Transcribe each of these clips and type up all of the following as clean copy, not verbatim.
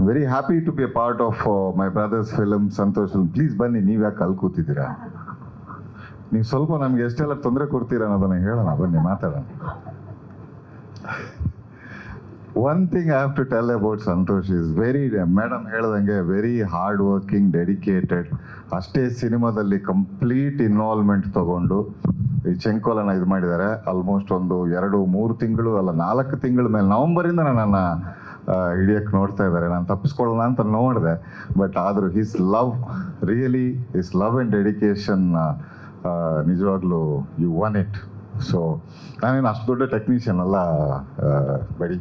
Very happy to be a part of my brother's film Santosh film. Please ಬನ್ನಿ, ನೀವು ಯಾಕೆ ಅಲ್ಲಿ ಕೂತಿದ್ದೀರಾ? ನೀವು ಸ್ವಲ್ಪ ನಮ್ಗೆ ಎಷ್ಟೆಲ್ಲ ತೊಂದರೆ ಕೊಡ್ತೀರಾ ಅನ್ನೋದನ್ನ ಹೇಳೋಣ, ಬನ್ನಿ ಮಾತಾಡೋಣ. One thing I have to tell about Santosh is very, madam ಹೇಳ್ದಂಗೆ ವೆರಿ ಹಾರ್ಡ್ ವರ್ಕಿಂಗ್, ಡೆಡಿಕೇಟೆಡ್. ಅಷ್ಟೇ ಸಿನಿಮಾದಲ್ಲಿ ಕಂಪ್ಲೀಟ್ ಇನ್ವಾಲ್ವ್ಮೆಂಟ್ ತಗೊಂಡು ಈ ಚೆಂಕೋಲನ ಇದು ಮಾಡಿದ್ದಾರೆ. ಆಲ್ಮೋಸ್ಟ್ ಒಂದು 2-3 ತಿಂಗಳು ಅಲ್ಲ 4 ತಿಂಗಳ ಮೇಲೆ, ನವಂಬರಿಂದ ನನ್ನನ್ನು ಹಿಡಿಯೋಕ್ಕೆ ನೋಡ್ತಾ ಇದ್ದಾರೆ. ನಾನು ತಪ್ಪಿಸ್ಕೊಳ್ಳೋಣ ಅಂತ ನೋಡಿದೆ, ಬಟ್ ಆದರೂ his love, really his love and dedication ನಿಜವಾಗ್ಲೂ ಯು ಒನ್ ಇಟ್. ಸೊ ನಾನೇನು ಅಷ್ಟು ದೊಡ್ಡ ಟೆಕ್ನಿಷಿಯನ್ ಅಲ್ಲ ಬಡಿ,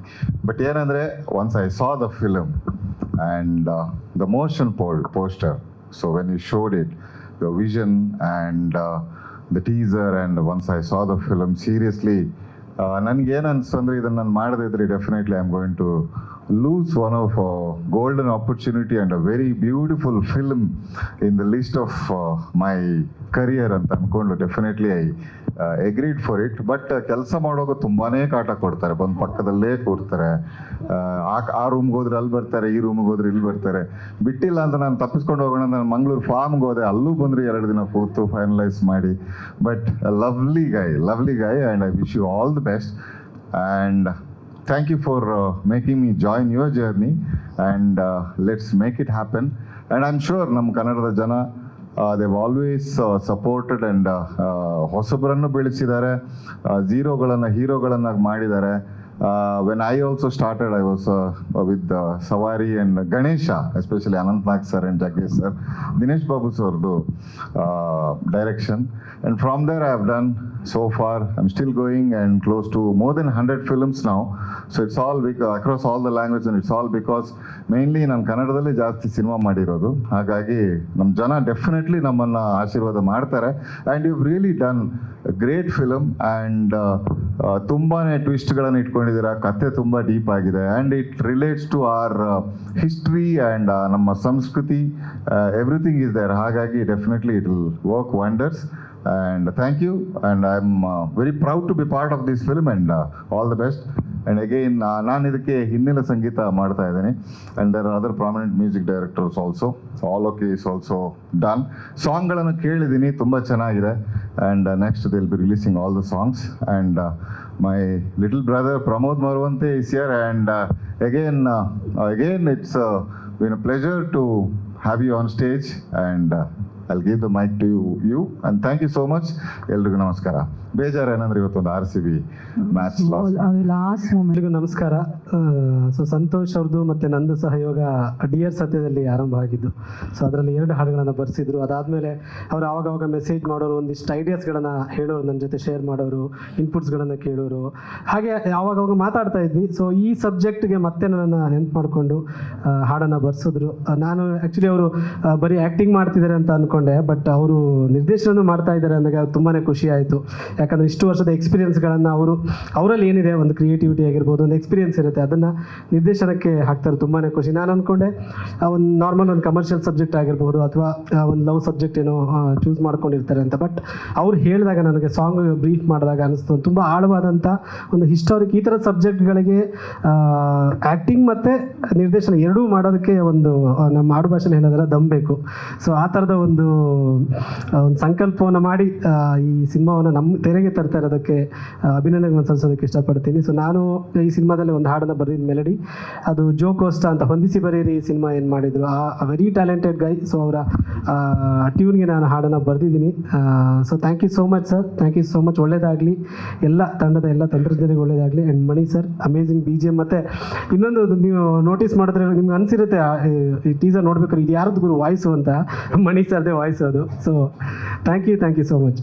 ಬಟ್ ಏನಂದರೆ once I saw the film and the motion poster, so when you showed it, the vision and the teaser and once I saw the film, seriously ನನಗೇನು ಅನಿಸ್ತು ಅಂದರೆ ಇದನ್ನು ನಾನು ಮಾಡದಿದ್ರೆ definitely I am going to lose one of golden opportunity and a very beautiful film in the list of my career ಅಂತ ಅಂದ್ಕೊಂಡು definitely I agreed for it. But ಕೆಲಸ ಮಾಡೋದು ತುಂಬಾ ಕಾಟ ಕೊಡ್ತಾರೆ, ಬಂದು ಪಕ್ಕದಲ್ಲೇ ಕೂರ್ತಾರೆ. ಆ ರೂಮ್ಗೆ ಹೋದ್ರೆ ಅಲ್ಲಿ ಬರ್ತಾರೆ, ಈ ರೂಮ್ಗೆ ಹೋದ್ರೆ ಇಲ್ಲಿ ಬರ್ತಾರೆ. ಬಿಟ್ಟಿಲ್ಲ ಅಂತ ನಾನು ತಪ್ಪಿಸ್ಕೊಂಡು ಹೋಗೋಣ, ನಾನು ಮಂಗಳೂರು ಫಾರ್ಮ್ಗೆ ಹೋದೆ, ಅಲ್ಲೂ ಬಂದರೆ 2 ದಿನ ಕೂತು ಫೈನಲೈಸ್ ಮಾಡಿ. But lovely guy and I wish you all the best and thank you for making me join your journey and let's make it happen. And I'm sure ನಮ್ಮ ಕನ್ನಡದ ಜನ they've always supported and ಹೊಸಬರನ್ನು ಬೆಳೆಸಿದ್ದಾರೆ, ಝೀರೋಗಳನ್ನು ಹೀರೋಗಳನ್ನಾಗಿ ಮಾಡಿದ್ದಾರೆ. When I also started, I was with Savari and Ganesha, especially Anant Nag sir and Jaggesh sir, Dinesh Babu sardu direction. And from there I have done, so far I'm still going and close to more than 100 films now. So it's all across all the languages, and it's all because mainly ನಾನು ಕನ್ನಡದಲ್ಲಿ ಜಾಸ್ತಿ cinema ಮಾಡಿರೋದು. ಹಾಗಾಗಿ ನಮ್ಮ ಜನ definitely ನಮ್ಮನ್ನು ಆಶೀರ್ವಾದ ಮಾಡ್ತಾರೆ. And you really done great film and ತುಂಬಾ ಟ್ವಿಸ್ಟ್ಗಳನ್ನು ಇಟ್ಕೊಂಡಿದ್ದೀರಾ. ಕತೆ ತುಂಬ ಡೀಪ್ ಆಗಿದೆ and it relates to our history and ನಮ್ಮ ಸಂಸ್ಕೃತಿ, ಎವ್ರಿಥಿಂಗ್ ಈಸ್ ದೇರ್. ಹಾಗಾಗಿ definitely it will work wonders. And thank you, and I'm very proud to be part of this film and all the best. And again, ನಾನು ಇದಕ್ಕೆ ಹಿನ್ನೆಲೆ ಸಂಗೀತ ಮಾಡ್ತಾ ಇದ್ದೀನಿ, and there are other prominent music directors also. So Alok is also done. ಸಾಂಗ್ಗಳನ್ನು ಕೇಳಿದ್ದೀನಿ, ತುಂಬ ಚೆನ್ನಾಗಿದೆ. And next they'll be releasing all the songs. And my little brother Pramod Marwante is here. And again it's been a pleasure to have you on stage. And I'll give the mic to you and thank you so much. ಎಲ್ರಿಗೂ ನಮಸ್ಕಾರ. ಬೇಜಾರು ಏನಂದ್ರೆ ಇವತ್ತೊಂದು RCB match last ಮೂಮೆಂಟ್ಗೂ ನಮಸ್ಕಾರ. So Santosh ಅವ್ರದ್ದು ಮತ್ತು ನಂದು ಸಹಯೋಗ ಡಿಯರ್ ಸತ್ಯದಲ್ಲಿ ಆರಂಭ ಆಗಿದ್ದು. ಸೊ ಅದರಲ್ಲಿ 2 ಹಾಡುಗಳನ್ನು ಬರೆಸಿದ್ರು. ಅದಾದಮೇಲೆ ಅವರು ಆವಾಗವಾಗ ಮೆಸೇಜ್ ಮಾಡೋರು, ಒಂದಿಷ್ಟು ಐಡಿಯಾಸ್ಗಳನ್ನು ಹೇಳೋರು, ನನ್ನ ಜೊತೆ ಶೇರ್ ಮಾಡೋರು, ಇನ್ಪುಟ್ಸ್ಗಳನ್ನು ಕೇಳೋರು, ಹಾಗೆ ಆವಾಗವಾಗ ಮಾತಾಡ್ತಾ ಇದ್ವಿ. ಸೊ ಈ ಸಬ್ಜೆಕ್ಟ್ಗೆ ಮತ್ತೆ ನನ್ನನ್ನು ನೆನಪು ಮಾಡಿಕೊಂಡು ಹಾಡನ್ನು ಬರೆಸಿದ್ರು. ನಾನು ಆ್ಯಕ್ಚುಲಿ ಅವರು ಬರೀ ಆ್ಯಕ್ಟಿಂಗ್ ಮಾಡ್ತಿದ್ದಾರೆ ಅಂತ ಅಂದ್ಕೊಂಡೆ, ಬಟ್ ಅವರು ನಿರ್ದೇಶನ ಮಾಡ್ತಾ ಇದ್ದಾರೆ ಅಂದಾಗ ತುಂಬಾ ಖುಷಿ ಆಯಿತು. ಯಾಕಂದರೆ ಇಷ್ಟು ವರ್ಷದ ಎಕ್ಸ್ಪೀರಿಯನ್ಸ್ಗಳನ್ನು ಅವರಲ್ಲಿ ಏನಿದೆ, ಒಂದು ಕ್ರಿಯೇಟಿವಿಟಿ ಆಗಿರ್ಬೋದು, ಒಂದು ಎಕ್ಸ್ಪೀರಿಯನ್ಸ್ ಇರುತ್ತೆ, ಅದನ್ನು ನಿರ್ದೇಶನಕ್ಕೆ ಹಾಕ್ತಾರೆ. ತುಂಬಾ ಖುಷಿ. ನಾನು ಅಂದ್ಕೊಂಡೆ ಒಂದು ನಾರ್ಮಲ್ ಒಂದು ಕಮರ್ಷಿಯಲ್ ಸಬ್ಜೆಕ್ಟ್ ಆಗಿರ್ಬೋದು ಅಥವಾ ಒಂದು ಲವ್ ಸಬ್ಜೆಕ್ಟ್ ಏನೋ ಚೂಸ್ ಮಾಡ್ಕೊಂಡಿರ್ತಾರೆ ಅಂತ. ಬಟ್ ಅವ್ರು ಹೇಳಿದಾಗ, ನನಗೆ ಸಾಂಗ್ ಬ್ರೀಫ್ ಮಾಡಿದಾಗ ಅನಿಸ್ತು ತುಂಬ ಆಳವಾದಂಥ ಒಂದು ಹಿಸ್ಟಾರಿಕ್, ಈ ಥರ ಸಬ್ಜೆಕ್ಟ್ಗಳಿಗೆ ಆ್ಯಕ್ಟಿಂಗ್ ಮತ್ತು ನಿರ್ದೇಶನ ಎರಡೂ ಮಾಡೋದಕ್ಕೆ ಒಂದು ನಮ್ಮ ಆಡು ಭಾಷೆಯಲ್ಲಿ ಹೇಳೋದರ ದಮ್ ಬೇಕು. ಸೊ ಆ ಥರದ ಒಂದು ಸಂಕಲ್ಪವನ್ನು ಮಾಡಿ ಈ ಸಿನಿಮಾವನ್ನು ನಮ್ಮ ತೆರೆಗೆ ತರ್ತಾ ಇರೋದಕ್ಕೆ ಅಭಿನಂದನೆಗಳನ್ನು ಸಲ್ಲಿಸೋದಕ್ಕೆ ಇಷ್ಟಪಡ್ತೀನಿ. ಸೊ ನಾನು ಈ ಸಿನಿಮಾದಲ್ಲಿ ಒಂದು ಹಾಡನ್ನು ಬರೆದಿದ್ದ ಮೆಲಡಿ, ಅದು ಜೋ ಕೋಸ್ಟಾ ಅಂತ ಹೊಂದಿಸಿ ಬರೀರಿ ಸಿನಿಮಾ ಏನು ಮಾಡಿದ್ರು, ಆ ವೆರಿ ಟ್ಯಾಲೆಂಟೆಡ್ ಗೈ. ಸೊ ಅವರ ಟ್ಯೂನ್ಗೆ ನಾನು ಹಾಡನ್ನು ಬರೆದಿದ್ದೀನಿ. So thank you so much sir, thank you so much. ಒಳ್ಳೇದಾಗಲಿ ಎಲ್ಲ ತಂಡದ ಎಲ್ಲ ತಂತ್ರಜ್ಞರಿಗೆ, ಒಳ್ಳೇದಾಗಲಿ. And Mani sir amazing BGM. ಮತ್ತು ಇನ್ನೊಂದು, ನೀವು ನೋಟಿಸ್ ಮಾಡಿದ್ರೆ ನಿಮ್ಗೆ ಅನಿಸಿರುತ್ತೆ ಈ ಟೀಸರ್ ನೋಡ್ಬೇಕಾದ್ರೆ ಇದು ಯಾರದ್ದು ಗುರು ವಾಯ್ಸು ಅಂತ, ಮಣಿ ಸರ್ದೇ ವಾಯ್ಸು ಅದು. So thank you so much.